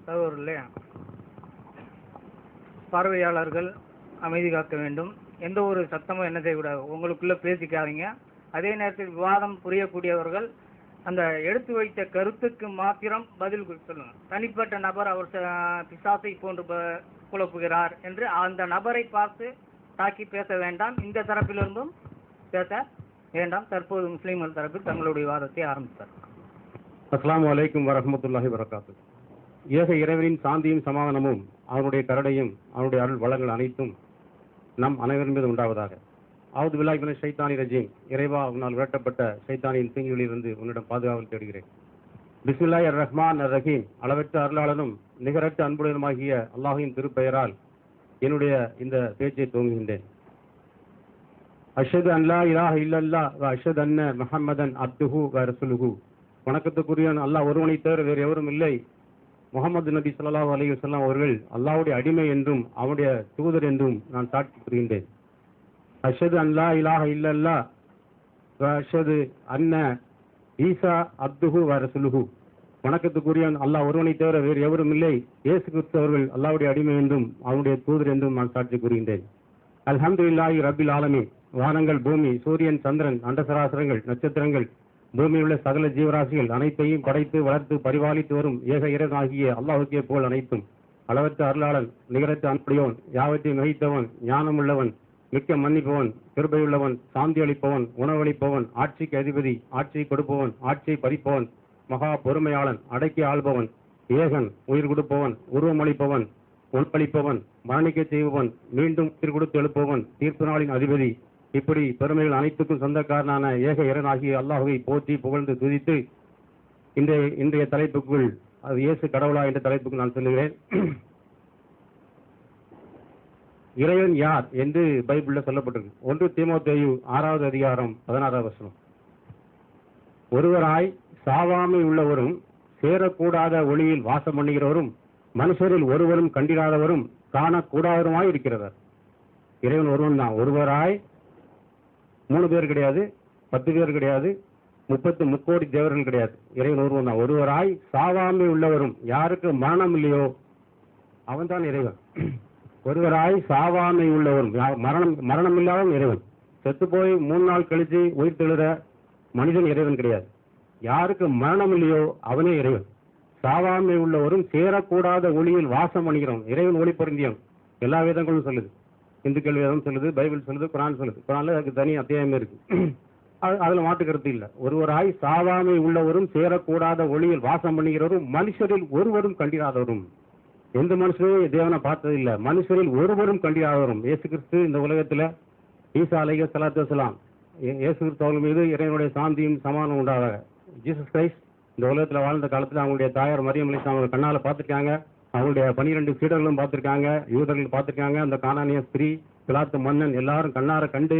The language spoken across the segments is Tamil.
சகோதரர்களே, பார்வையாளர்கள் அமைதி காக்க வேண்டும். எந்த ஒரு சத்தமும் என்ன செய்யக்கூடாது, உங்களுக்குள்ள பேசிக்காதீங்க. அதே நேரத்தில் விவாதம் புரியக்கூடியவர்கள் அந்த எடுத்து வைத்த கருத்துக்கு மாத்திரம் பதில் சொல்லுங்க. தனிப்பட்ட நபர் அவர் பிசாசை போன்று குழப்புகிறார் என்று அந்த நபரை பார்த்து தாக்கி பேச வேண்டாம். இந்த தரப்பிலிருந்தும் பேச வேண்டாம். தற்போது முஸ்லீம்கள் தரப்பில் தங்களுடைய வாதத்தை ஆரம்பித்தார். அஸ்ஸலாமு அலைக்கும் வரஹ்மத்துல்லாஹி வரகாத்து. ஏக இறைவனின் சாந்தியும் சமாதானமும் அவனுடைய கருணையும் அவனுடைய அருள் வளங்கள் அனைத்தும் நம் அனைவரின் மீது உண்டாவதாக. அவுது பில்லாஹி மினஷ் ஷைத்தானி ரஜீம். இறைவா, உன்னால் விரட்டப்பட்ட ஷைத்தானின் தீங்குகளிலிருந்து உன்னிடம் பாதுகாவல் தேடுகிறேன். பிஸ்மில்லாஹிர் ரஹ்மானிர் ரஹீம். அளவற்ற அருளாளனும் நிகரற்ற அன்புடனுமாகிய அல்லாஹ்வின் திருப்பெயரால் என்னுடைய இந்த பேச்சை துவங்குகின்றேன். அஷ்ஹது அன் லா இலாஹ இல்லல்லாஹ் வ அஷ்ஹது அன்ன முஹம்மதன் அப்துஹு வ ரசூலுஹு. வணக்கத்துக்குரியவன் அல்லாஹ் ஒருவனை தவிர வேறு எவரும் இல்லை. முகமது நபி ஸல்லல்லாஹு அலைஹி வஸல்லம் அவர்கள் அல்லாஹ்வுடைய அடிமை என்றும் அவனுடைய தூதர் என்றும் நான் சாட்சி கூறுகின்றேன். அஷ்ஹது அன் லா இலாஹ இல்லல்லாஹ் வ அஷ்ஹது அன்ன ஈசா அப்துஹு வ ரசூலுஹு. வணக்கத்துக்குரியவன் அல்லாஹ் ஒருவனை தவிர வேறு எவரும் இல்லை. இயேசு கிறிஸ்து அவர்கள் அல்லாஹ்வுடைய அடிமை என்றும் அவனுடைய தூதர் என்றும் நான் சாட்சி கூறுகின்றேன். அல்ஹம்துலில்லாஹி ரப்பில் ஆலமீன். வானங்கள், பூமி, சூரியன், சந்திரன், அண்டசராசரங்கள், நட்சத்திரங்கள், பூமியில் உள்ள சகல ஜீவராசிகள் அனைத்தையும் படைத்து வளர்த்து பரிபாலித்து வரும் ஏக இறைவனாகிய அல்லாஹ்வுக்கே புகழ் அனைத்தும். அளவற்ற அருளாளன், நிகரற்ற அன்புடையவன், யாவற்றையும் மிகைத்தவன், ஞானமுள்ளவன், மிக்க மன்னிப்பவன், கிருபையுள்ளவன், சாந்தி அளிப்பவன், உணவளிப்பவன், ஆட்சிக்கு அதிபதி, ஆட்சியை கொடுப்பவன், ஆட்சியை பறிப்பவன், மகா பொறுமையாளன், அடக்கி ஆள்பவன், ஏகன், உயிர் கொடுப்பவன், உருவமளிப்பவன், உணவளிப்பவன், மரணிக்க செய்பவன், மீண்டும் உயிர் கொடுத்து எழுப்பவன், தீர்ப்பு நாளின் அதிபதி, இப்படி பெருமைகள் அனைத்துக்கும் சொந்தக்காரனான ஏக இறைவனாகிய அல்லாஹ்வை போற்றி புகழ்ந்து துதித்து இன்றைய தலைப்புக்குள், அது இயேசு கடவுளா என்ற தலைப்புக்கு நான் சொல்லுகிறேன். இறைவன் யார் என்று பைபிள்ல சொல்லப்பட்டிருக்கு. 1 தீமோத்தேயு 6வது அதிகாரம் 16வது வசனம். ஒருவராய் சாவாமை உள்ளவரும் சேரக்கூடாத ஒளியில் வாசம் பண்ணுகிறவரும் மனுஷரில் ஒருவரும் கண்டிராதவரும் காணக்கூடாதவருமாய் இருக்கிறவர். இறைவன் ஒருவன் தான். ஒருவராய் 3 பேர் கிடையாது, 10 பேர் கிடையாது, 30 முக்கோடி தேவர்கள் கிடையாது. இறைவன் ஒருவன் தான். ஒருவராய் சாவாமை உள்ளவரும், யாருக்கு மரணம் இல்லையோ அவன் தான் இறைவன். ஒருவராய் சாவாமை உள்ளவரும், மரணம் இல்லாதவன் இறைவன். செத்து போய் 3 நாள் கழிச்சு உயிர் தெழுற மனிதன் இறைவன் கிடையாது. யாருக்கு மரணம் இல்லையோ அவனே இறைவன். சாவாமை உள்ளவரும் சேரக்கூடாத ஒளியில் வாசம் பண்ணுகிறவன். இறைவன் ஒளி பொருந்தியவன். எல்லா வேதங்களும் சொல்லுது. இந்துக்கள் வேதம் சொல்லுது, பைபிள் சொல்லுது, குரான் சொல்லுது. குரான்ல அதுக்கு தனி அத்தியாயமே இருக்கு. அதுல மாட்டு கருத்து இல்லை. ஒருவராய் சாவாமை உள்ளவரும் சேரக்கூடாத ஒளியில் வாசம் பண்ணுகிறவரும் மனுஷரில் ஒருவரும் கண்டிராதவரும். எந்த மனுஷரும் தேவனை பார்த்தது இல்லை. மனுஷரில் ஒருவரும் கண்டிராதவரும். இயேசு கிறிஸ்து இந்த உலகத்துல ஈசா அலைஹிஸ்ஸலாத்து வஸ்ஸலாம், இயேசு கிறிஸ்து அவர்கள் மீது இறைவனுடைய சாந்தியும் சமாதானம் உண்டாதாக. ஜீசஸ் கிரைஸ்ட் இந்த உலகத்துல வாழ்ந்த காலத்துல அவங்களுடைய தாயார் மரியம் அலைஹிஸ்ஸலாம் அவங்க கண்ணால பார்த்திருக்காங்க. அவங்களுடைய 12 சீடர்களும் பார்த்திருக்காங்க, யூதர்கள் பார்த்திருக்காங்க. அந்த கானானிய ஸ்திரீ, பிலாத்து மன்னன் எல்லாரும் கண்ணார கண்டு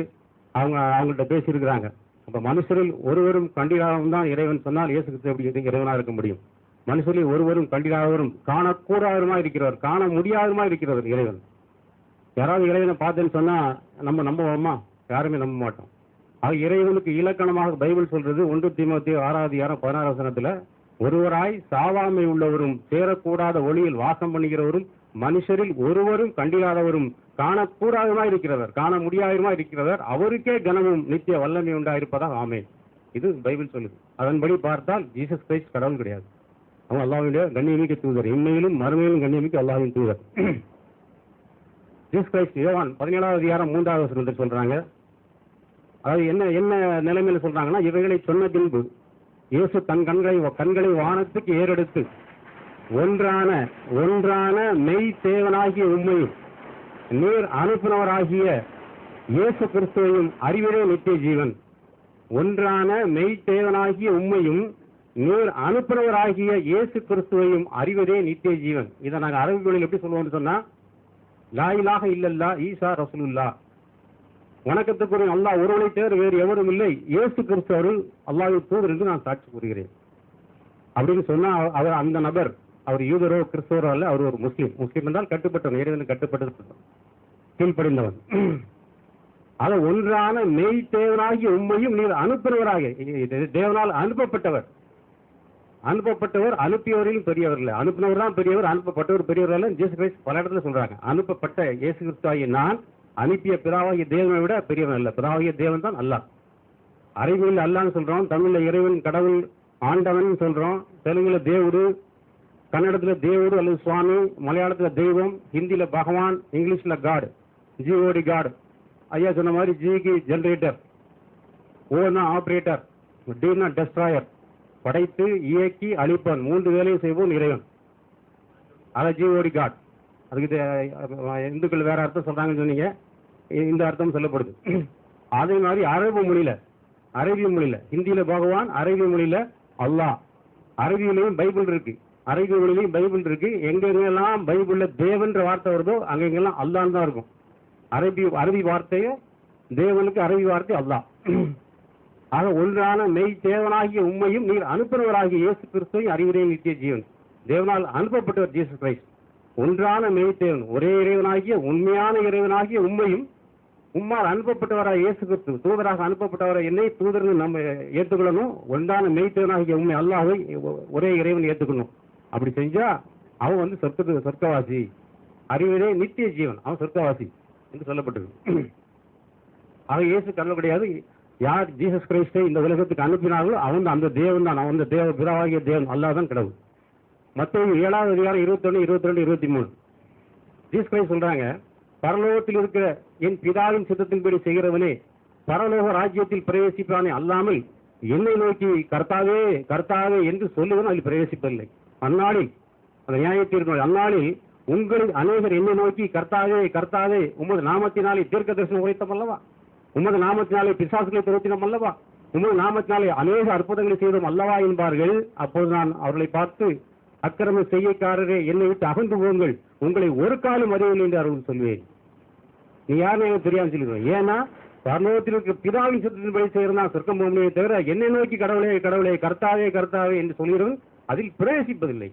அவங்கள்ட்ட பேசியிருக்கிறாங்க. அப்ப மனுஷரில் ஒருவரும் கண்டிராதவன் தான் இறைவன் சொன்னால் இயேசு கிறிஸ்து எப்படி இறைவனா இருக்க முடியும்? மனுஷரில் ஒருவரும் கண்டிராதவரும் காணக்கூடாதவருமா இருக்கிறவர், காண முடியாதவருமா இருக்கிறவர் இறைவன். யாராவது இறைவனை பார்த்தேன்னு சொன்னா நம்ம நம்புவோமா? யாருமே நம்ப மாட்டோம். ஆக இறைவனுக்கு இலக்கணமாக பைபிள் சொல்றது 1 தீமோத்தேயு 6வது அதிகாரம் 16வது வசனத்துல, ஒருவராய் சாவாமை உள்ளவரும் சேரக்கூடாத ஒளியில் வாசம் பண்ணுகிறவரும் மனுஷரில் ஒருவரும் கண்டிராதவரும் காணக்கூடாதவருமாய் இருக்கிறவர், காண முடியாதவருமாய் இருக்கிறவர், அவருக்கே கனமும் நித்திய வல்லமை உண்டாயிருப்பதாக. ஆமென். இது பைபிள் சொல்லுது. அதன்படி பார்த்தால் ஜீசஸ் கிரைஸ்ட் கடவுள் கிடையாது. அவன் அல்லாஹ்வுடைய கண்ணியமிக்க தூதர். இன்மையிலும் மறுமையிலும் கண்ணியமிக்க அல்லாஹ்வின் தூதர். ஜீசஸ் கிரைஸ்ட் யோவான் 17வது அதிகாரம் 3வது வசனத்தை சொல்றாங்க. அதாவது என்ன நிலைமையில சொல்றாங்கன்னா, இவைகளை சொன்ன பின்பு இயேசு தன் கண்களை வானத்துக்கு ஏறெடுத்து ஒன்றான மெய் தேவனாகிய உம்மையும் நீர் அனுப்பினவராகிய இயேசு கிறிஸ்துவையும் அறிவதே நித்திய ஜீவன். ஒன்றான மெய் தேவனாகிய உம்மையும் நீர் அனுப்பினவராகிய இயேசு கிறிஸ்துவையும் அறிவதே நித்திய ஜீவன். இதை நாங்கள் அரபி மொழியில் எப்படி சொல்லுவோம்னு சொன்னா, லா இலாஹ இல்லல்லாஹ் ஈசா ரசூலுல்லாஹ். வணக்கத்துக்குரிய அல்லாஹ் ஒருவனை தவிர வேறு எவரும் இல்லை. இயேசு கிறிஸ்து அவர்கள் அல்லாஹ்வின் தூதர் என்று நான் சாட்சி கூறுகிறேன் அப்படின்னு சொன்னா, அவர் அந்த நபர், அவர் யூதரோ கிறிஸ்தவரோ அல்ல, அவர் ஒரு முஸ்லீம். முஸ்லீம் என்றால் கட்டுப்பட்டவன், இறைவனுக்கு கட்டுப்பட்டது, கீழ்ப்படிந்தவன். அது ஒன்றான மெய் தேவனாகிய உண்மையும் நீர் அனுப்பினவராக, தேவனால் அனுப்பப்பட்டவர். அனுப்பப்பட்டவர் அனுப்பியவரிலும் பெரியவர் இல்லை. அனுப்பினவர் தான் பெரியவர், அனுப்பப்பட்டவர் பெரியவர் அல்ல. ஜீசஸ் கிரைஸ்ட் பல இடத்துல சொல்றாங்க, அனுப்பப்பட்ட இயேசு கிறிஸ்துவாகிய நான் அனுப்பிய பிதாவாகிய தேவனை விட பெரியவன் அல்ல. பிதாவாகிய தேவன் தான் அல்லாஹ். அறிவியல் அல்லான்னு சொல்றோம், தமிழ்ல இறைவன், கடவுள், ஆண்டவன் சொல்றோம், தெலுங்குல தேவுடு, கன்னடத்துல தேவுடு அல்லது சுவாமி, மலையாளத்துல தெய்வம், ஹிந்தியில பகவான், இங்கிலீஷ்ல காட், ஜிஓடி காட். ஐயா சொன்ன மாதிரி ஜிக்கு ஜெனரேட்டர், ஓனா ஆபரேட்டர், டீனா டெஸ்ட்ராயர், படைத்து இயக்கி அழிப்பவன், 3 வேலையும் செய்வோம் இறைவன். அதை ஜிஓடி காட். அதுக்கு இந்துக்கள் வேற அர்த்தம் சொல்றாங்கன்னு சொன்னீங்க, இந்த அர்த்தம் சொல்லப்படுது. அதே மாதிரி அரேபிய மொழியில ஹிந்தியில பகவான், அரேபிய மொழியில அல்லாஹ். அரபியிலையும் பைபிள் இருக்கு, அரேபிய மொழியிலையும் பைபிள் இருக்கு. எங்கெங்கெல்லாம் பைபிள்ல தேவன்ற வார்த்தை வருதோ அங்கெங்கெல்லாம் அல்லான்னு தான் இருக்கும். அரபி வார்த்தையே தேவனுக்கு, அரபி வார்த்தை அல்லாஹ். ஆக ஒன்றான மெய் தேவனாகிய உண்மையும் நீர் அனுப்பினவராகிய இயேசு கிறிஸ்துவை அறிவுரை நித்திய ஜீவன். தேவனால் அனுப்பப்பட்டவர் ஜீசஸ் கிரைஸ்ட். ஒன்றான மெய் தேவன், ஒரே இறைவனாகிய உண்மையான இறைவனாகிய உண்மையும் உம்மால் அனுப்பப்பட்டவராக இயேசு கிறிஸ்து, தூதராக அனுப்பப்பட்டவரை என்னை தூதர்னு நம்ம ஏற்றுக்கொள்ளணும். ஒன்றான மெய் தேவனாகிய உண்மை அல்லாஹ்வை ஒரே இறைவன் ஏற்றுக்கணும். அப்படி செஞ்சா அவன் வந்து சொர்க்கவாசி, அறிவுரை நித்திய ஜீவன், அவன் சொர்க்கவாசி என்று சொல்லப்பட்டிருக்கு. ஆக இயேசு கடவுள் கிடையாது. யார் ஜீசஸ் கிரைஸ்டை இந்த உலகத்துக்கு அனுப்பினார்களோ அவன் அந்த தேவன் தான், அவன் தேவ பிதாவாகிய தேவன், அல்லாஹ் தான் கடவுள். மத்தேயு 7வது அதிகாரம் 21, 22, 23 ஜீசஸ் கிரைஸ்ட் சொல்றாங்க, பரலோகத்தில் இருக்கிற என் பிதாவின் சித்தத்தின்படி செய்கிறவனே பரலோக ராஜ்யத்தில் பிரவேசிப்பானே அல்லாமல் என்னை நோக்கி கர்த்தாவே கர்த்தாவே என்று சொல்லுவன் அதில் பிரவேசிப்பதில்லை. அந்நாளில், அந்த நியாயத்தீர்ப்பு அந்நாளில் உங்களில் அநேகர் என்னை நோக்கி கர்த்தாவே கர்த்தாவே உமது நாமத்தினாலே தீர்க்க தரிசனம் உரைத்தோம் அல்லவா, உமது நாமத்தினாலே பிசாசுகளை துரத்தினோம் அல்லவா, உமது நாமத்தினாலே அநேக அற்புதங்களை செய்தோம் அல்லவா என்பார்கள். அப்போது நான் அவர்களை பார்த்து, அக்கிரம செய்யக்காரரே என்னை விட்டு அகன்று போங்கள், உங்களை ஒரு காலம் அறிவில்லை என்று அவர்கள் சொல்வேன். நீ யாருன்னு எனக்கு தெரியாமல் சொல்லிடுவேன். ஏன்னா பரலோகத்தில் இருக்கிற பிதாவின் சித்தத்தின்படி செய்யறதா சொர்க்கம் போகமே தவிர என்னை நோக்கி கடவுளே கடவுளே கர்த்தாவே கர்த்தாவே என்று சொல்கிறவன் அதில் பிரவேசிப்பதில்லை.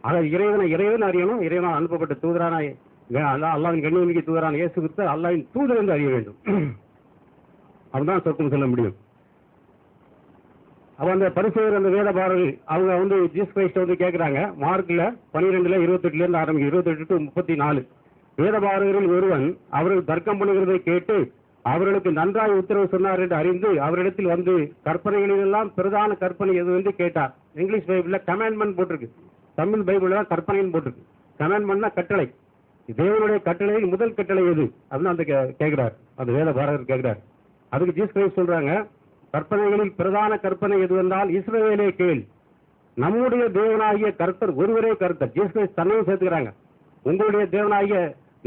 ஆக இறைவன் அறியணும். இறைவனால் அனுப்பப்பட்ட தூதரான அல்லாஹ்வின் கண்ணியமிக்க தூதரான இயேசு கிறிஸ்து அல்லாஹ்வின் தூதர் என்று அறிய வேண்டும். அவன்தான் சொர்க்கம் செல்ல முடியும். அப்ப அந்த பரிசேயர், அந்த வேதபாரர்கள், அவங்க வந்து ஜீசஸ் கிரைஸ்ட் வந்து கேட்கிறாங்க. மார்க்ல 12ல 28ல இருந்து ஆரம்பிக்கும், 28 to 34. வேதபாரகரில் ஒருவன் அவர்கள் தர்க்கம் பண்ணுகிறதை கேட்டு அவர்களுக்கு நன்றாக உத்தரவு சொன்னார் என்று அறிந்து அவரிடத்தில் வந்து கற்பனைகளிலெல்லாம் பிரதான கற்பனை எது என்று கேட்டார். இங்கிலீஷ் பைபிள்ல கமாண்ட்மெண்ட் போட்டிருக்கு, தமிழ் பைபிள்ல தான் கற்பனைன்னு போட்டிருக்கு. கமாண்ட்மெண்ட்னா கட்டளை, தேவனுடைய கட்டளையில் முதல் கட்டளை எது அப்படின்னு அந்த கேட்கிறார், அந்த வேதபாரகர் கேட்கிறார். அதுக்கு ஜீசஸ் கிரைஸ்ட் சொல்றாங்க, கற்பனைகளில் பிரதான கற்பனை எது என்றால், இஸ்ரவேலே கேள், நம்முடைய தேவனாகிய கர்த்தர் ஒருவரே கர்த்தர். ஜீசஸ் கிரைஸ்ட் தன்னையும் சேர்த்துக்கிறாங்க. உங்களுடைய தேவனாகிய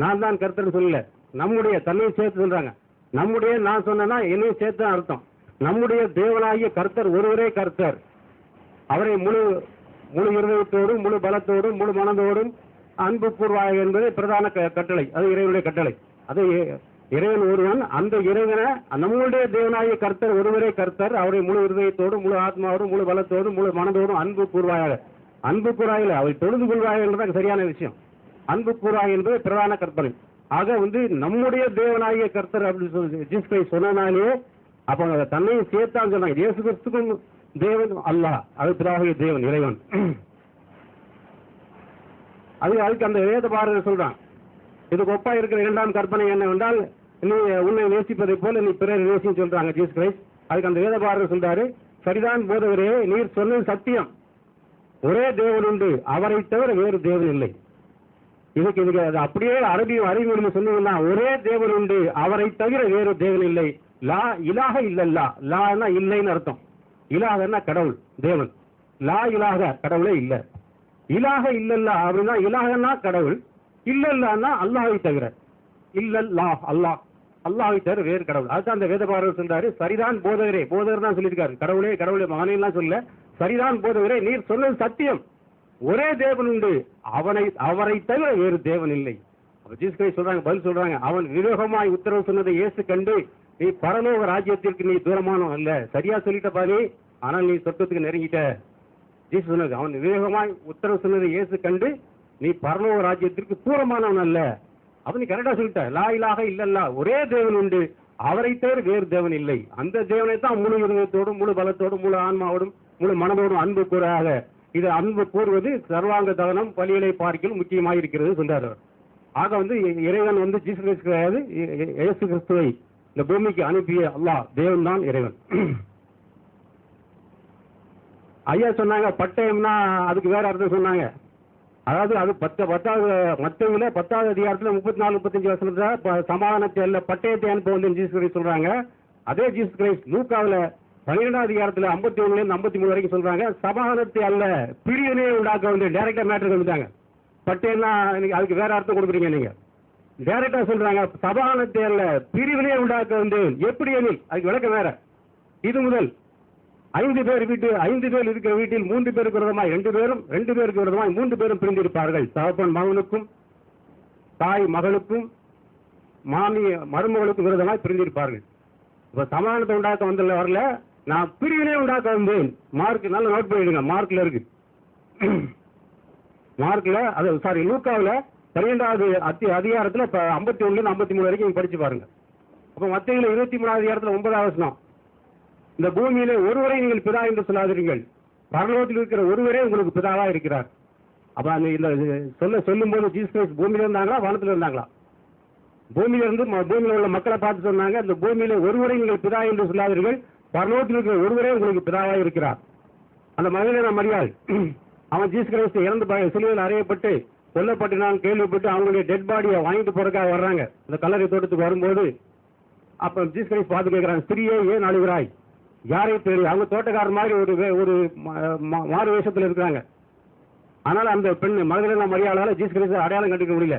நான் தான் கர்த்தர் சொல்லல, நம்முடைய தன்னையும் சேர்த்து சொல்றாங்க. நம்முடைய நான் சொன்னா என்னையும் சேர்த்து அர்த்தம். நம்முடைய தேவனாகிய கர்த்தர் ஒருவரே கர்த்தர், அவரை முழு இருதயத்தோடும் முழு பலத்தோடும் முழு மனதோடும் அன்பு பூர்வாக என்பது பிரதான கட்டளை. அது இறைவனுடைய கட்டளை. அது இறைவன் ஒருவன், அந்த இறைவனை நம்முடைய தேவனாகிய கர்த்தர் ஒருவரே கர்த்தர், அவரை முழு இருதயத்தோடும் முழு ஆத்மாவோடும் முழு பலத்தோடும் முழு மனதோடும் அன்பு கூர்வாயாக, அன்பு கூறாயில் அவரை தொழுது கொள்வாயாக என்றதான் சரியான விஷயம். அன்பு கூறாக என்பது பிரதான கற்பனை. ஆக வந்து நம்முடைய தேவனாகிய கர்த்தர் அப்படின்னு சொல்லி ஜீசஸ் கிரைஸ்ட் சொன்னனாலே அப்ப தன்னையும் சேர்த்தான் சொன்னாங்க. இயேசு கிறிஸ்துக்கும் தேவன் அல்லாஹ், அது பிதாவாகிய தேவன் இறைவன். அதுக்கு அந்த வேதபாரகர் சொல்றான், இதுக்கு ஒப்பா இருக்கிற இரண்டாம் கற்பனை என்னவென்றால், நீ உன்னை நேசிப்பதை போல நீ பிறர் நேசின்னு சொல்றாங்க ஜீசஸ் கிரைஸ்ட். அதுக்கு அந்த வேதபாரகர் சொல்றாரு, சரிதான் போதவரே, நீர் சொன்னது சத்தியம், ஒரே தேவன் உண்டு, அவரை தவிர வேறு தேவன் இல்லை. இதுக்கு அது அப்படியே அரபியில் சொன்னீங்கன்னா, ஒரே தேவன் உண்டு, அவரை தவிர வேறு தேவன் இல்லை. லா இலாக இல்லல்லா, லான்னா இல்லைன்னு அர்த்தம், இலாகன்னா கடவுள் தேவன், லா இலாக கடவுளே இல்ல. இலாக இல்லல்லா அப்படின்னா இலாகன்னா கடவுள், இல்லல்லான்னா அல்லாஹை தவிர, இல்லல்லா அல்லாஹ், அல்லாஹை தவிர வேறு கடவுள். அதுதான் அந்த வேதபாரகர் சொல்றாரு, சரிதான் போதகரே, போதகர் தான் சொல்லியிருக்காரு, கடவுளே கடவுளே மகனே எல்லாம் சொல்ல, சரிதான் போதகரே, நீர் சொன்னது சத்தியம், ஒரே தேவன் உண்டு, அவரை தவிர வேறு தேவன் இல்லை. ஜீசஸ் கிரைஸ்ட் சொல்றாங்க, பதில் சொல்றாங்க, அவன் விவேகமாய் உத்தரவு சொன்னதை இயேசு கண்டு, நீ பரலோக ராஜ்யத்திற்கு நீ தூரமானவன் அல்ல, சரியா சொல்லிட்ட பாரு, ஆனால் நீ சொர்க்கத்துக்கு நெருங்கிட்ட. ஜீசஸ் சொன்னது, அவன் விவேகமாய் உத்தரவு சொன்னதை இயேசு கண்டு, நீ பரலோக ராஜ்யத்திற்கு தூரமானவன் அல்ல. அப்ப நீ கரெக்டா சொல்லிட்ட, லா இலாக இல்லல்லா, ஒரே தேவன் உண்டு, அவரை தவிர வேறு தேவன் இல்லை. அந்த தேவனை தான் முழு இருதயத்தோடும் முழு பலத்தோடும் முழு ஆன்மாவோடும் முழு மனதோடும் அன்பு கூறாக. இது அன்பு கூறுவது சர்வாங்க தகனம் பலிகளை பார்க்கலும் முக்கியமாக இருக்கிறது சொல்றார் அவர். ஆக இறைவன் ஜீசஸ் கிறிஸ்து கிடையாது, இயேசு கிறிஸ்துவை இந்த பூமிக்கு அனுப்பிய அல்லாஹ் தேவன் தான் இறைவன். ஐயா சொன்னாங்க பட்டயம்னா அதுக்கு வேற அர்த்தம் சொன்னாங்க. அதாவது அது 10வது அதிகாரத்துல 34 35 வசனத்துல சமாதானத்தை அல்ல பட்டயத்தை அனுப்ப வந்து ஜீசஸ் கிரைஸ்ட் சொல்றாங்க. அதே ஜீசஸ் கிரைஸ்ட் லூக்காவுல 12வது அதிகாரத்துல 51 53 வரைக்கும் சொல்றாங்க சமாதானத்தை அல்ல பிரிவினையை உண்டாக்க வந்து டைரக்டா மேட்டருக்கு வந்துட்டாங்க. பட்டயம்னா அதுக்கு வேற அர்த்தம் கொடுக்குறீங்க நீங்க. டைரக்டா சொல்றாங்க சமாதானத்தை அல்ல பிரிவினையை உண்டாக்க வந்து எப்படி எனில் அதுக்கு விளக்கம் வேற. இது முதல் 5 பேர் இருக்கிற வீட்டில் 3 பேருக்கு விரோதமாய் 2 பேரும் 2 பேருக்கு விரோதமாய் 3 பேரும் பிரிந்திருப்பார்கள். தகப்பன் மகனுக்கும் தாய் மகளுக்கும் மாமி மருமகளுக்கும் விரோதமாய் பிரிந்திருப்பார்கள். இப்ப சமாதானத்தை உண்டாக்க வந்தல வரல, நான் பிரிவினை உண்டாக்க வந்தேன். மார்க் நல்ல நோட் பண்ணிடுங்க, மார்க்ல இருக்கு. மார்க்ல லூக்காவுல 12வது அதிகாரத்துல 51 53 வரைக்கும் படிச்சு பாருங்க. அப்ப மத்தேயுல 23வது அதிகாரத்துல 9வது வசனம், இந்த பூமியிலே ஒருவரை நீங்கள் பிதா என்று சொல்லாதீர்கள், பரலோகத்தில் இருக்கிற ஒருவரே உங்களுக்கு பிதாவா இருக்கிறார். அப்ப அந்த சொல்லும் போது ஜீசஸ் கிரைஸ்ட் பூமியில இருந்தாங்களா வானத்துல இருந்தாங்களா? பூமியில இருந்து பூமியில உள்ள மக்களை பார்த்து சொன்னாங்க இந்த பூமியில ஒருவரை நீங்கள் பிதா என்று சொல்லாதீர்கள், பரலோகத்தில் இருக்கிற ஒருவரே உங்களுக்கு பிதாவா இருக்கிறார். அந்த மகனே மரியாள் அவன் ஜீசஸ் கிரைஸ்ட் இறந்து சிலுவையில் அறையப்பட்டு கொல்லப்பட்டு நான் கேள்விப்பட்டு அவங்களுடைய டெட் பாடியை வாங்கிட்டு போறதுக்காக வர்றாங்க. இந்த கல்லறை தோட்டத்துக்கு வரும்போது அப்ப ஜீசஸ் கிரைஸ்ட் பார்த்து கேட்கிறாங்க, ஸ்திரியே ஏன் அழுகிறாய், யாரை தெரியும்? அவங்க தோட்டக்காரர் மாதிரி ஒரு மாறு வேஷத்துல இருக்கிறாங்க. அதனால அந்த பெண் மகதலேனா மரியாளால ஜீசஸ் கிறிஸ்து அடையாளம் கண்டுக்க முடியல.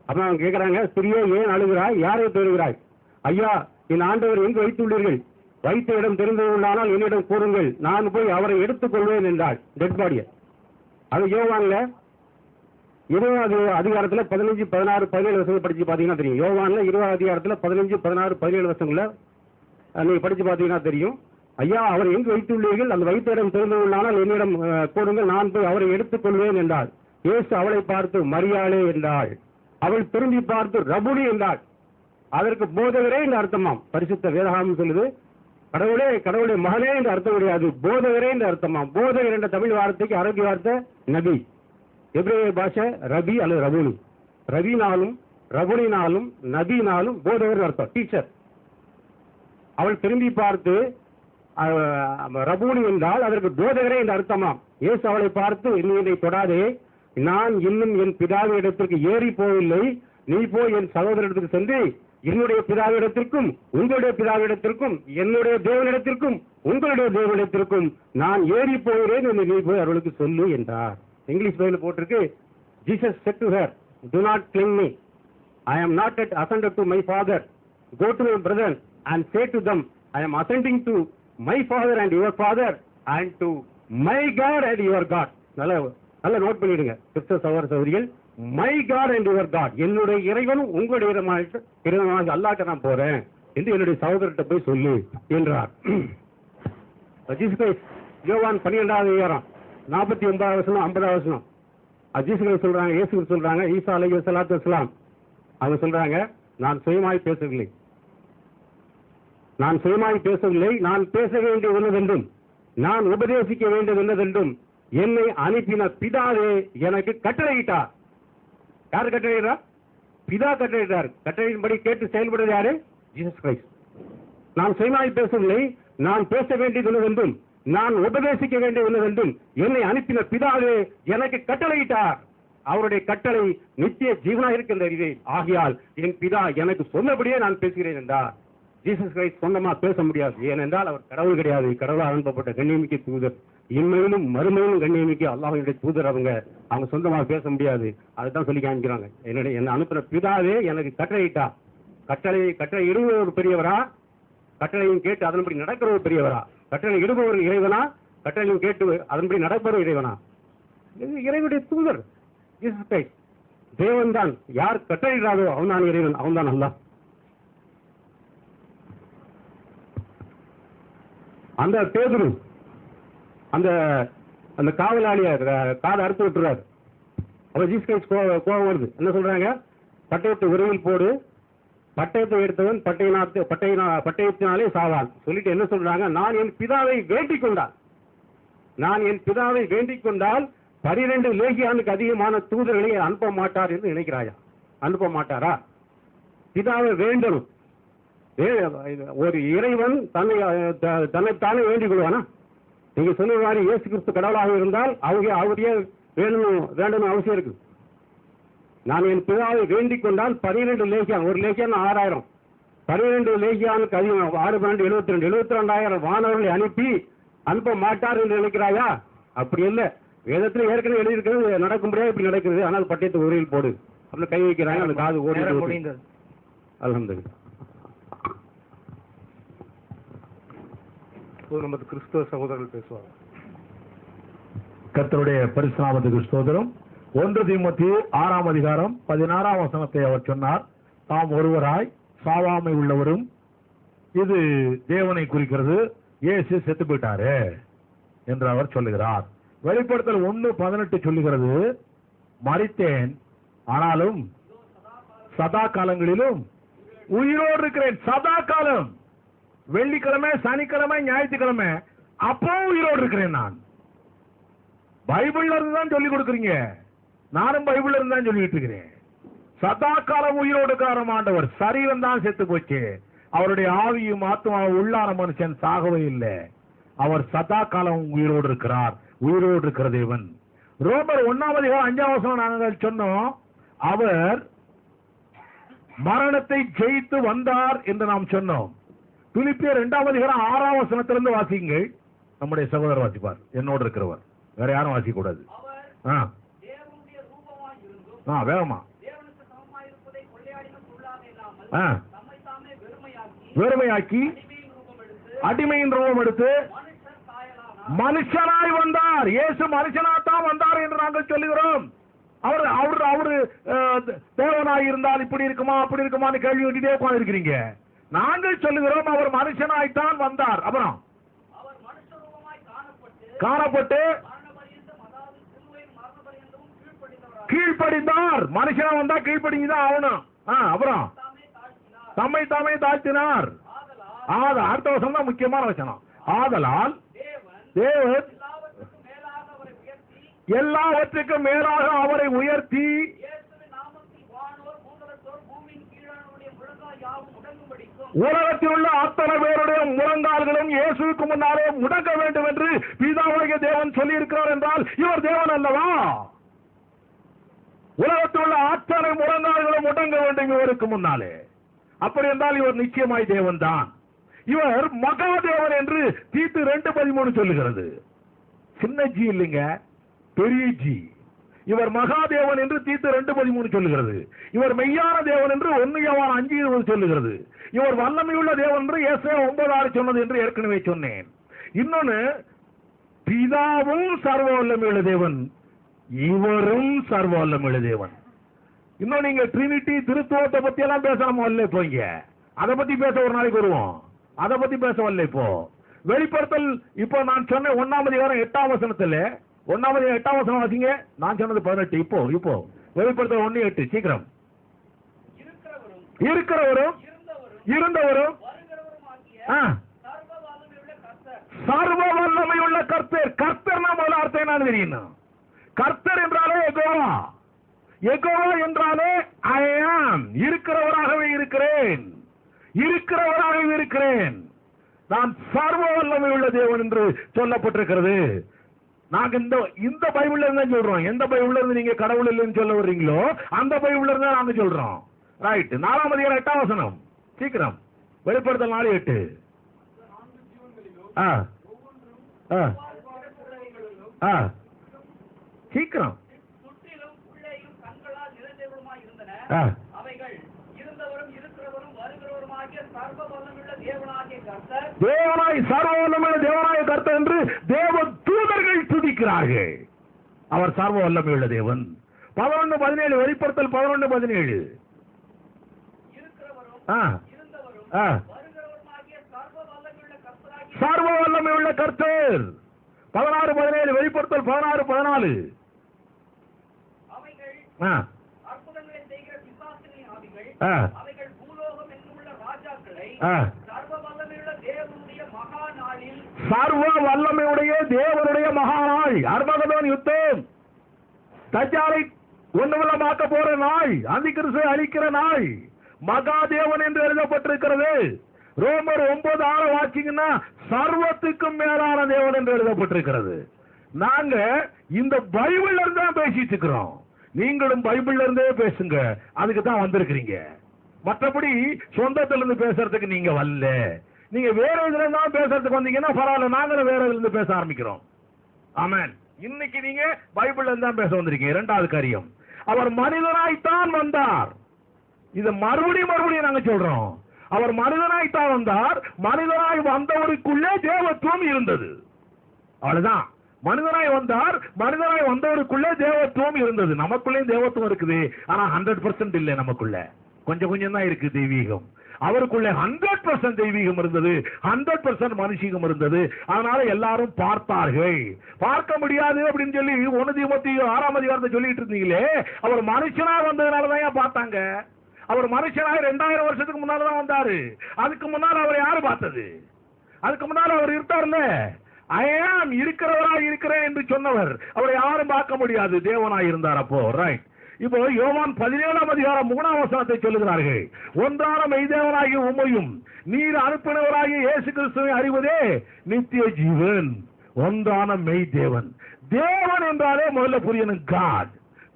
அப்ப அவங்க கேட்கறாங்க, ஸ்திரியே ஏன் அழுகிறாய், யாரை தேடுகிறாய்? ஐயா என் ஆண்டவர் எங்கு வைத்துள்ளீர்கள்? வைத்த இடம் தெரிந்ததுள்ளானால் என்னிடம் கூறுங்கள், நான் போய் அவரை எடுத்துக் கொள்வேன் என்றாள். டெட் பாடிய அது யோவான்ல 20வது அதிகாரத்துல 15 16 17 வருஷங்கள் படிச்சு பாத்தீங்கன்னா தெரியும். யோவான்ல 20வது அதிகாரத்துல 15 16 17 வருஷங்கள்ல நீங்க படிச்சு பாத்தீங்கன்னா தெரியும். ஐயா அவர் எங்கு வைத்துள்ளீர்கள்? அந்த வைத்த இடம் தெரிந்ததுள்ளானால் என்னிடம் கூறுங்கள், நான் போய் அவரை எடுத்துக் கொள்வேன் என்றாள். இயேசு அவளை பார்த்து மரியாளே என்றாள். அவள் திரும்பி பார்த்து ரபுனி என்றாள். அதற்கு போதகரே என்று அர்த்தமாம். பரிசுத்த வேதாகமம் சொல்லுது கடவுளே மகனே என்று அர்த்தம் கிடையாது, போதகரே என்று அர்த்தமாம். போதகர் என்ற தமிழ் வார்த்தைக்கு அரபி வார்த்தை நபி, எபிரேய பாஷை ரபி அல்லது ரபுனி. ரபினாலும் ரபுனினாலும் நபினாலும் போதகர் அர்த்தம், டீச்சர். அவள் திரும்பி பார்த்து ரபூனி என்றால் அதற்கு போதகரே என்று அர்த்தமாம். இயேசு அவளை பார்த்து நீ என்னை தொடாதே, நான் இன்னும் என் பிதாவின் இடத்திற்கு ஏறி போகவில்லை, நீ போய் என் சகோதரத்திற்கு சென்று என்னுடைய பிதாவிடத்திற்கும் உங்களுடைய பிதாவிடத்திற்கும் என்னுடைய தேவனிடத்திற்கும் உங்களுடைய தேவனிடத்திற்கும் நான் ஏறி போகிறேன் என்று நீ போய் அவர்களுக்கு சொல்லு என்றார். இங்கிலீஷ் பைபிள் போட்டிருக்கு, Jesus said to her, do not cling me, I am not yet ascended to my father, go to my brethren and say to them, I am ascending to my father and your father and to my God and your God. நல்ல நோட் பண்ணிடுங்க கிறிஸ்தவ சகோதர சகோதரிகள், my God and your God, என்னுடைய இறைவனும் உங்களுடைய இறைவனாக அல்லாஹ்ட்ட நான் போறேன் என்று என்னுடைய சகோதரர்கிட்ட போய் சொல்லு என்றார். யோவான் 12வது அதிகாரம் 49வது வசனம் 50வது வசனம் ஜீசஸ் சொல்றாங்க, இயேசு சொல்றாங்க, ஈசா அலைஹிஸ்ஸலாத்து வஸ்ஸலாம் அவங்க சொல்றாங்க, நான் சுயமாய் பேசவில்லை, நான் பேச வேண்டியது என்னதென்றும் நான் உபதேசிக்க வேண்டியது என்னதென்றும் என்னை அனுப்பின பிதாவே எனக்கு கட்டளையிட்டார். யார் கட்டளையிட்டார்? பிதா கட்டளையிட்டார். கட்டளையின்படி கேட்டு செயல்படுவது யாரு? Jesus Christ. நான் சுயமாய் பேசவில்லை, நான் பேச வேண்டியது என்னதென்றும் நான் உபதேசிக்க வேண்டியது என்னதென்றும் என்னை அனுப்பின பிதாவே எனக்கு கட்டளையிட்டார். அவருடைய கட்டளை நித்திய ஜீவனாக இருக்கின்ற ஆகையால் என் பிதா எனக்கு சொன்னபடியே நான் பேசுகிறேன் என்றார். ஜீசஸ் கிரைஸ்ட் சொந்தமா பேச முடியாது, ஏனென்றால் அவர் கடவுள் கிடையாது, கடவுளால் அனுப்பப்பட்ட கண்ணியமிக்க தூதர், இன்மையிலும் மறுமையிலும் கண்ணியமிக்க அல்லாஹ்வுடைய தூதர். அவங்க சொந்தமாக பேச முடியாது. அதுதான் சொல்லி காமிக்கிறாங்க, என்னை அனுப்பின பிதாவே எனக்கு கட்டளையிட்டார். கட்டளை இடுபவர் பெரியவரா, கட்டளையும் கேட்டு அதன்படி நடக்கிறவர் பெரியவரா? கட்டளை இடுபவர் இறைவனா, கட்டளையும் கேட்டு அதன்படி நடப்பவர் இறைவனா? இறைவனுடைய தூதர் ஜீசஸ் கிரைஸ்ட். தேவன் தான், யார் கட்டளையிடாதோ அவன் தான் இறைவன், அவன் தான் அல்லாஹ். அந்த பேதுரு அந்த காவலாளிய காதை அறுத்து விட்டுறாரு. அப்ப ஜீசஸ் கிரைஸ்ட் கோபம் வருது. என்ன சொல்றாங்க? பட்டயத்தை உரையில் போடு, பட்டயத்தை எடுத்தவன் பட்டயத்தினாலே சாவான் சொல்லிட்டு என்ன சொல்றாங்க? நான் என் பிதாவை வேண்டிக் கொண்டான். நான் என் பிதாவை வேண்டிக் கொண்டால் 12 லேகியானுக்கு அதிகமான தூதர்களை அனுப்ப மாட்டார் என்று நினைக்கிறாயா? அனுப்ப மாட்டாரா? பிதாவை வேண்டணும். ஒரு இறைவன் தன்னைத்தானே வேண்டிக் கொள்வானா? நீங்க சொன்ன மாதிரி இயேசு கிறிஸ்து கடவுளாக இருந்தால் அவரையே வேண்டணும் அவசியம் இருக்கு. நான் என் பிதாவை வேண்டிக் கொண்டால் 12 லேகியான், ஒரு லேகியான் 6000, 12 லேகியானுக்கு அதிகம் 6 12 72,000 வானவர்களை அனுப்ப மாட்டார் என்று நினைக்கிறாயா? அப்படி இல்லை. வேதத்தில் ஏற்கனவே எழுதியிருக்கிறது நடக்கும்படியா இப்படி நடக்குது. ஆனால் பட்டயத்தை உரையில் போடு அப்படின்னு கை வைக்கிறாங்க. அந்த காது ஓடி அல்ஹம்துலில்லாஹ். நமது கிறிஸ்தவ சகோதரர்கள் பேசுவாங்க. கர்த்தருடைய பரிசுத்த நாமத்துக்கு ஸ்தோத்திரம். 1 தீமோத்தேயு 6ஆம் அதிகாரம் 16ஆம் வசனத்தை அவர் சொன்னார். தாம் ஒருவராய் சாவாமை உள்ளவரும். இது தேவனை குறிக்கிறது. இயேசு செத்து போயிட்டாரு என்று அவர் சொல்லுகிறார். வெளிப்படுத்தல் 1:18 சொல்லுகிறது, மரித்தேன் ஆனாலும் சதா காலங்களிலும் உயிரோடு இருக்கிறேன். சதா காலம், வெள்ளிக்கிழமை, சனிக்கிழமை, ஞாயிற்றுக்கிழமை, அப்போ உயிரோடு இருக்கிறேன். நான் பைபிள்ல இருந்து தான் சொல்லிக் கொடுக்குறீங்க. நானும் பைபிள்ல இருந்து தான் சொல்லிட்டு இருக்கிறேன். சதா காலம் உயிரோடு இருக்கிற ஆண்டவர். சரீரம் தான் செத்து போச்சு. அவருடைய ஆவியும் ஆத்மாவும் உள்ளான மனுஷன் சாகவே இல்லை. அவர் சதா காலம் உயிரோடு இருக்கிறார். உயிரோடு இருக்கிற தேவன். ரோமர் 1ஆம் அதிகாரம் 5ஆம் வசனம் நாங்கள் சொன்னோம். அவர் மரணத்தை ஜெயித்து வந்தார் என்று நாம் சொன்னோம். பிலிப்பியர் 2ஆம் அதிகாரம் 6ஆம் வசனத்திலிருந்து வாசிங்கள். நம்முடைய சகோதரர் வாசிப்பார், என்னோடு இருக்கிறவர். வேற யாரும் வாசிக்க கூடாது. வேகமா. வெறுமையாக்கி அடிமையின் ரூபம் எடுத்து மனுஷனாய் வந்தார். இயேசு மனுஷனாத்தான் வந்தார் என்று நாங்கள் சொல்லுகிறோம். அவரு தேவனாய் இருந்தால் இப்படி இருக்குமா அப்படி இருக்குமான்னு கேள்வி கேட்டுட்டே உட்கார்ந்து இருக்கிறீங்க. நாங்கள் சொல்லுகிறோம் அவர் மனுஷனாய்த்தான் வந்தார். அப்புறம் காணப்பட்டு கீழ்ப்படிந்தார். மனுஷனா வந்தா கீழ்ப்படிஞ்சுதான் ஆகணும். அப்புறம் தம்மை தாமே தாழ்த்தினார். அடுத்த வசனம் தான் முக்கியமான வசனம். ஆதலால் தேவன் எல்லாவற்றுக்கும் மேலாக அவரை உயர்த்தி உலகத்தில் உள்ள அத்தனை பேருடைய முழங்கால்களும் இயேசுவுக்கு முன்னாலே முடங்க வேண்டும் என்று பிதாவாகிய தேவன் சொல்லி இருக்கிறார் என்றால் இவர் தேவன் அல்லவா? உலகத்தில் உள்ள அத்தனை முழங்கால்களும் முடங்க வேண்டும் இவருக்கு முன்னாலே. அப்படி என்றால் இவர் நிச்சயமாய் தேவன் தான். இவர் மகாதேவன் என்று தீத்து 2:13 சொல்லுகிறது. சின்ன ஜி இல்லைங்க, பெரிய ஜி. இவர் மகாதேவன் என்று தீத்து 2:13 சொல்லுகிறது. இவர் மெய்யான தேவன் என்று 1 யோவான் 5:20 சொல்லுகிறது. இவர் வல்லமையுள்ள தேவன் என்று ஏசாயா 9:6 சொன்னது என்று ஏற்கனவே சொன்னேன். இன்னொன்னு, பிதாவும் சர்வ வல்லமையுள்ள தேவன், இவரும் சர்வ வல்லமையுள்ள தேவன். இன்னும் நீங்க ட்ரினிட்டி திருத்துவத்தை பத்தி எல்லாம் பேசணும் வரல. போங்க, அதை பத்தி பேச ஒரு நாளைக்கு வருவோம். அதை பத்தி பேச வரல. இப்போ வெளிப்படுத்தல், இப்போ நான் சொன்ன 1ஆம் அதிகாரம் 8ஆம் வசனத்துல, 1ஆம் அதிகாரம் 8ஆம் வசனம் வாசிங்க. நான் சொன்னது 18. இப்போ வெளிப்படுத்தல் 1:8 சீக்கிரம். இருக்கிறவரும் இருந்தவரும் சர்வ வல்லமையுள்ள கர்த்தர். கர்த்தர் முதல் அர்த்தம் என்ன தெரியும்? கர்த்தர் என்றாலே யெகோவா. யெகோவா என்றாலே ஐ ஆம், இருக்கிறவராகவே இருக்கிறேன், இருக்கிறவராகவே இருக்கிறேன். நான் சர்வ வல்லமை உள்ள தேவன் என்று சொல்லப்பட்டிருக்கிறது. நாங்க இந்த பைபிள்ல இருந்தா சொல்றோம். எந்த பைபிள்ல இருந்து நீங்க கடவுள் இல்லைன்னு சொல்ல வர்றீங்களோ அந்த பைபிள்ல இருந்தா நாங்க சொல்றோம். ரைட். 4ஆம் அதிகாரம் 8ஆம் வசனம் சீக்கிரம். வெளிப்படுத்தல் 4:8. சீக்கிரம். தேவனாய் சர்வ வல்லமையுள்ள தேவனாய கர்த்தர் என்று தேவ தூதர்கள் துதிக்கிறார்கள். அவர் சர்வ வல்லமையுள்ள தேவன். 11:17 வெளிப்படுத்தல் 11:17. சர்வ வல்லமையுள்ள கர்த்தர். 16:17 வெளிப்படுத்தல் 16:14. சர்வ வல்லமையுடைய தேவனுடைய மகாநாள், அர்மகதோன் யுத்தம், தஜ்ஜாலை ஒண்ணுமில்லமாக்க போற நாள், அந்திகிறிஸ்துவை அழிக்கிற நாள், மகாதேவன் என்று எழுதப்பட்டிருக்கிறது. ரோமர் 9:6 வாசிங்கன்னா சர்வத்துக்கும் மேலான தேவன் என்று எழுதப்பட்டிருக்கிறது. நாங்க இந்த பைபிள்ல இருந்து தான் பேசிட்டு இருக்கிறோம். நீங்களும் பைபிள்ல இருந்தே பேசுங்க, அதுக்கு தான் வந்திருக்கிறீங்க. மற்றபடி சொந்தத்துல இருந்து பேசுறதுக்கு நீங்க வரல. நீங்க வேற இதுல இருந்தாலும் பேசுறதுக்கு வந்தீங்கன்னா பரவாயில்ல, நாங்களும் வேற இதுல இருந்து பேச ஆரம்பிக்கிறோம். ஆமென். இன்னைக்கு நீங்க பைபிள்ல இருந்து தான் பேச வந்திருக்கீங்க. இரண்டாவது காரியம், அவர் மனிதனாய்த்தான் வந்தார். இது மறுபடியும் நாங்க சொல்றோம். அவர் மனிதனாய்த்தான் வந்தார். மனிதனாய் வந்தவருக்குள்ளே தேவத்துவம் இருந்தது. அவ்வளவுதான். மனிதனாய் வந்தார், மனிதனாய் வந்தவருக்குள்ளே தேவத்துவம் இருந்தது. நமக்குள்ளே தேவத்துவம் இருக்குது, ஆனா 100% இல்லை. நமக்குள்ள கொஞ்சம் கொஞ்சம் தான் இருக்கு தெய்வீகம். அவருக்குள்ள 100% தெய்வீகம் இருந்தது, 100% மனுஷீகம் இருந்தது. அதனால எல்லாரும் பார்த்தார்கள். பார்க்க முடியாது அப்படின்னு சொல்லி 1 தீமோத்தேயு 6ஆம் அதிகாரத்தை சொல்லிட்டு இருந்தீங்களே, அவர் மனுஷனா வந்ததுனாலதான் ஏன் பார்த்தாங்க? அவர் மனுஷனாய் 2000 வருஷத்துக்கு முன்னாலதான் வந்தாரு. அதுக்கு முன்னால் அவர் யாரு பார்த்தது? அதுக்கு முன்னால் அவர் இருக்கார்ல, ஐயாம் இருக்கிறவராய் இருக்கிறேன் என்று சொன்னவர், அவரை யாரும் பார்க்க முடியாது, தேவனாய் இருந்தார். அப்போ ரைட். இப்போ யோவான் 17ஆம் அதிகாரம் 3ஆம் வசனத்தை சொல்லுகிறார்கள். ஒன்றான மெய்தேவனாகிய உம்மையும் நீர் அனுப்பினவராகிய இயேசு கிறிஸ்துவை அறிவதே நித்திய ஜீவன். ஒன்றான மெய்தேவன். தேவன் என்றாலே முதல்ல புரியணும் காட்.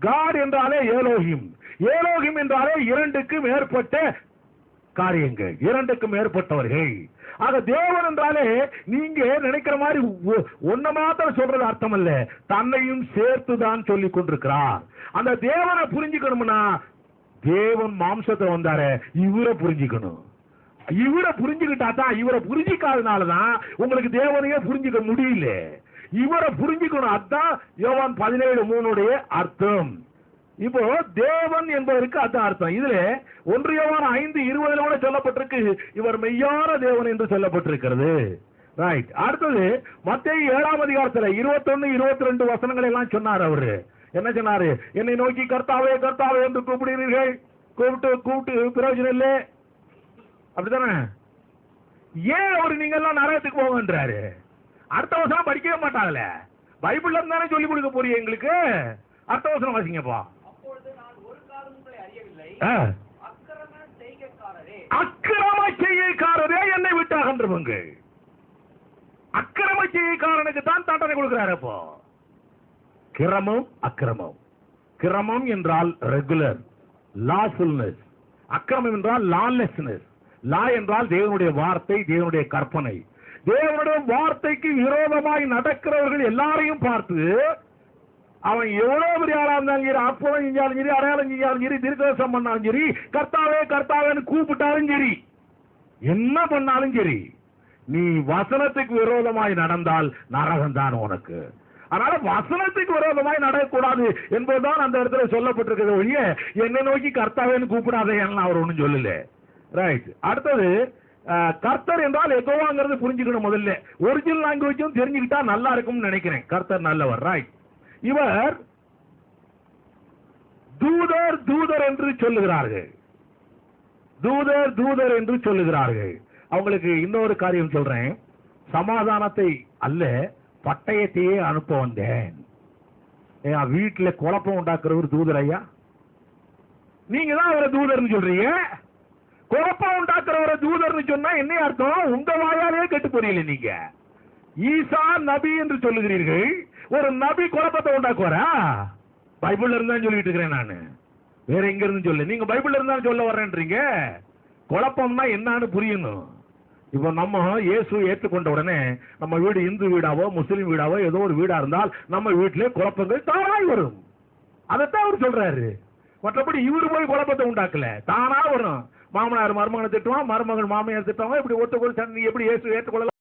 காட் என்றாலே ஏலோகிம். ஏலோகிம் என்றாலே 2க்கு மேற்பட்ட காரியங்கள், 2க்கு மேற்பட்டவர்கள். ஆக தேவன் என்றாலே நீங்க நினைக்கிற மாதிரி ஒன்ன மாத்திரம் சொல்றது அர்த்தம் அல்ல, தன்னையும் சேர்த்துதான் சொல்லிக் கொண்டிருக்கிறார். அந்த தேவனை புரிஞ்சுக்கணும்னா தேவன் மாம்சத்தை வந்தாரு, இவரை புரிஞ்சுக்கணும். இவரை புரிஞ்சுக்கிட்டா தான், இவரை புரிஞ்சிக்காதனாலதான் உங்களுக்கு தேவனையே புரிஞ்சுக்க முடியல. இவரை புரிஞ்சுக்கணும். அதுதான் யோவான் 17:3 அர்த்தம். இப்போ தேவன் என்பதற்கு அதான் அர்த்தம். இதுல 1 யோவான் 5:20 சொல்லப்பட்டிருக்கு, இவர் மெய்யான தேவன் என்று சொல்லப்பட்டிருக்கிறது. ரைட். அடுத்தது மத்தேயு 7ஆம் அதிகாரத்துல 21, 22 வசனங்கள் எல்லாம் சொன்னார். அவரு என்ன சொன்னாரு? என்னை நோக்கி கர்த்தாவே கர்த்தாவே என்று கூப்பிடுகிறீர்கள், கூப்பிட்டு பிரயோஜனம் இல்லை. அப்படித்தானே? ஏன் அவரு நீங்க எல்லாம் நரகத்துக்கு போங்கன்றாரு? அடுத்த வசனம் படிக்கவே மாட்டாங்கல்ல, பைபிள்ல இருந்தானே சொல்லி கொடுக்க போறீங்க எங்களுக்கு. அடுத்த வசனம் வாசிங்கப்பா. அக்கிரம செய்கைக்காரரே என்னை விட்டு அகன்றுவங்கள். அக்கிரம செய்கைக்காரனுக்கு தான் தண்டனை கொடுக்கிறார். அப்போ கிரமம் அக்கிரமம். கிரமம் என்றால் ரெகுலர் லாஃபுல்னஸ், அக்கிரமம் என்றால் லாலெஸ்னஸ். லா என்றால் தேவனுடைய வார்த்தை, தேவனுடைய கற்பனை. தேவனுடைய வார்த்தைக்கு விரோதமாய் நடக்கிறவர்கள் எல்லாரையும் பார்த்து, அவன் எவ்வளவு பெரிய ஆளா இருந்தாலும் சரி, அற்புதம் செஞ்சாலும் சரி, அடையாளம் செஞ்சாலும் சரி, தீர்க்கதரிசனம் பண்ணாலும் சரி, கர்த்தாவே கர்த்தாவேன்னு கூப்பிட்டாலும் சரி, என்ன பண்ணாலும் சரி, நீ வசனத்துக்கு விரோதமாய் நடந்தால் நரகம் தான் உனக்கு. அதனால வசனத்துக்கு விரோதமாய் நடக்கக்கூடாது என்பதுதான் அந்த இடத்துல சொல்லப்பட்டிருக்கிறது ஒழிய என்னை நோக்கி கர்த்தாவேன்னு கூப்பிடாதேன்னு அவர் ஒன்றும் சொல்லல. ரைட். அடுத்தது கர்த்தர் என்றால் எகோவாங்கிறது புரிஞ்சுக்கணும். முதல்ல ஒரிஜினல் லாங்குவேஜும் தெரிஞ்சுக்கிட்டா நல்லா இருக்கும்னு நினைக்கிறேன். கர்த்தர் நல்லவர். ரைட். இவர் தூதர் தூதர் என்று சொல்லுகிறார்கள். தூதர் தூதர் என்று சொல்லுகிறார்கள். அவங்களுக்கு இன்னொரு காரியம் சொல்றேன். சமாதானத்தை அல்ல, பட்டயத்தையே அனுப்ப வந்தேன். வீட்டுல குழப்பம் உண்டாக்குறவர் தூதர் ஐயா. நீங்க தான் அவரை தூதர்னு சொல்றீங்க. குழப்பம் உண்டாக்குறவரை தூதர்னு சொன்னா என்ன அர்த்தம்? உங்க வாயாலே கெட்டு போறீங்க. நீங்க ஈசா நபி என்று சொல்லுகிறீர்கள். ஒரு நபி குழப்பத்தை உண்டாக்குவாரா? பைபிள்ல இருந்தா சொல்லிட்டு இருக்கிறேன் நானு, வேற எங்க இருந்து சொல்ல. நீங்க பைபிள்ல இருந்தா சொல்ல வர்றேன்றீங்க. குழப்பம்னா என்னன்னு புரியணும். இப்ப நம்ம இயேசு ஏற்றுக்கொண்ட உடனே நம்ம வீடு இந்து வீடாவோ முஸ்லீம் வீடாவோ ஏதோ ஒரு வீடா இருந்தால் நம்ம வீட்டிலே குழப்பங்கள் தானாய் வரும். அதைத்தான் அவர் சொல்றாரு. மற்றபடி இவரு போய் குழப்பத்தை உண்டாக்கல, தானா வரும். மாமனார் மருமகனை திட்டுவான், மருமகள் மாமியார் திட்டுவாங்க. இப்படி ஒத்துக்கொள் சண்டை எப்படி இயேசு ஏற்றுக்கொள்ளலாம்?